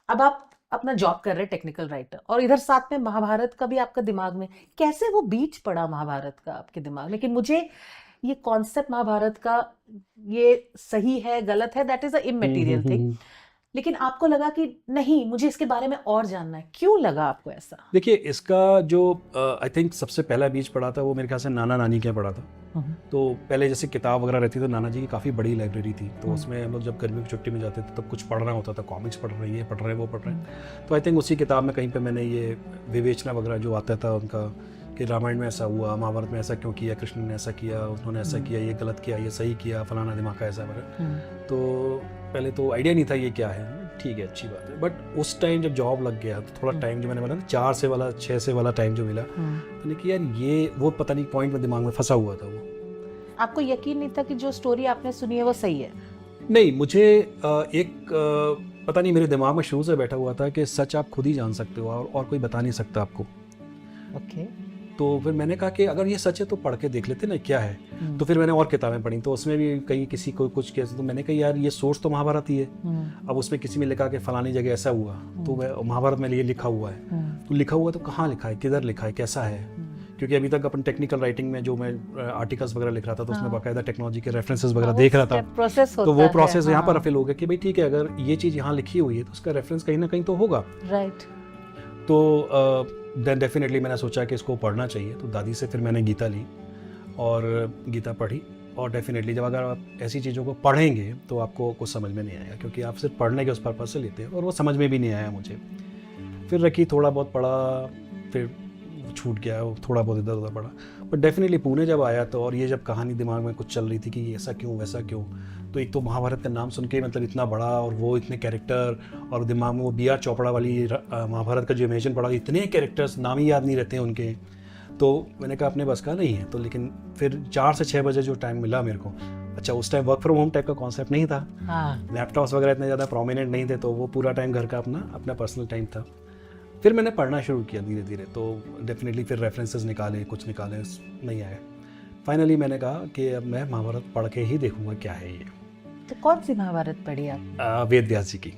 अब आप अपना जॉब कर रहे हैं टेक्निकल राइटर, और इधर साथ में महाभारत का भी आपका दिमाग में, कैसे वो बीच पड़ा महाभारत का आपके दिमाग? लेकिन मुझे ये कॉन्सेप्ट महाभारत का, ये सही है गलत है, that is a immaterial thing, hmm. लेकिन आपको लगा कि नहीं, मुझे इसके बारे में और जानना है, क्यों लगा आपको ऐसा? देखिए, इसका जो आई थिंक सबसे पहला बीज पड़ा था वो मेरे ख्याल से नाना नानी के यहाँ पड़ा था। हम्म, तो पहले जैसे किताब वगैरह रहती तो नाना जी की काफ़ी बड़ी लाइब्रेरी थी, तो हम्म, उसमें हम लोग जब गर्मियों की छुट्टी में जाते थे तब कुछ पढ़ना होता था, कॉमिक्स पढ़ रहे हैं, ये पढ़ रहे हैं, वो पढ़ रहे हैं। तो आई थिंक उसी किताब में कहीं पे मैंने ये विवेचना वगैरह जो आता था उनका, कि रामायण में ऐसा हुआ, महाभारत में ऐसा क्यों किया, कृष्ण ने ऐसा किया, उन्होंने ऐसा किया, ये गलत किया, ये सही किया, फलाना दिमाग का ऐसा वगैरह। तो पहले तो आइडिया नहीं था ये क्या है, ठीक है अच्छी बात है, बट उस टाइम जब जॉब लग गया तो थोड़ा टाइम जो मैंने बोला ना 4 से वाला 6 से वाला टाइम जो मिला, मैंने कि यार ये वो पता नहीं पॉइंट में दिमाग में फंसा हुआ था वो। आपको यकीन नहीं था कि जो स्टोरी आपने सुनी है वो सही है? नहीं, मुझे पता नहीं मेरे दिमाग में शुरू से बैठा हुआ था कि सच आप खुद ही जान सकते हो और कोई बता नहीं सकता आपको। ओके। तो फिर मैंने कहा कि अगर ये सच है तो पढ़ के देख लेते ना क्या है। तो फिर मैंने और किताबें पढ़ी, तो उसमें भी कहीं किसी को कुछ कैसे, तो मैंने कहा यार ये सोर्स तो महाभारत ही है। अब उसमें किसी में लिखा कि फलानी जगह ऐसा हुआ, तो वह महाभारत में ये लिखा हुआ है। तो लिखा हुआ तो कहाँ लिखा है, किधर लिखा है, कैसा है? क्योंकि अभी तक अपन टेक्निकल राइटिंग में जो मैं आर्टिकल्स वगैरह लिख रहा था तो उसमें बाकायदा टेक्नोलॉजी के रेफरेंसेस वगैरह देख रहा था। प्रोसेस तो वो प्रोसेस यहाँ पर फील हो गया कि भाई ठीक है, अगर ये चीज़ यहाँ लिखी हुई है तो उसका रेफरेंस कहीं ना कहीं तो होगा। राइट। तो देन डेफिनेटली मैंने सोचा कि इसको पढ़ना चाहिए, तो दादी से फिर मैंने गीता ली और गीता पढ़ी। और डेफिनेटली जब अगर आप ऐसी चीज़ों को पढ़ेंगे तो आपको कुछ समझ में नहीं आएगा, क्योंकि आप सिर्फ पढ़ने के उस पर्पज़ से लेते हैं, और वो समझ में भी नहीं आया मुझे। फिर रखी, थोड़ा बहुत पढ़ा, फिर छूट गया, थोड़ा बहुत इधर उधर पढ़ा। बट डेफिनेटली पुणे जब आया तो, और ये जब कहानी दिमाग में कुछ चल रही थी कि ऐसा क्यों वैसा क्यों, तो एक तो महाभारत का नाम सुन के मतलब इतना बड़ा, और वो इतने कैरेक्टर, और दिमाग में वो बी आर चोपड़ा वाली महाभारत का जो इमेजिन पड़ा, इतने कैरेक्टर्स नाम ही याद नहीं रहते हैं उनके। तो मैंने कहा अपने बस का नहीं है। तो लेकिन फिर 4 से 6 बजे जो टाइम मिला मेरे को, अच्छा उस time work from home type का कॉन्सेप्ट नहीं था, लैपटॉप्स वगैरह इतने ज़्यादा प्रोमिनेंट नहीं थे, तो वो पूरा टाइम घर का अपना पर्सनल टाइम था। फिर मैंने पढ़ना शुरू किया धीरे धीरे, तो डेफिनेटली फिर रेफरेंसेस निकाले, कुछ निकाले, नहीं आया। फाइनली मैंने कहा कि अब मैं महाभारत पढ़ के ही देखूंगा क्या है ये। तो कौन सी महाभारत पढ़ी आप? वेद व्यास जी की।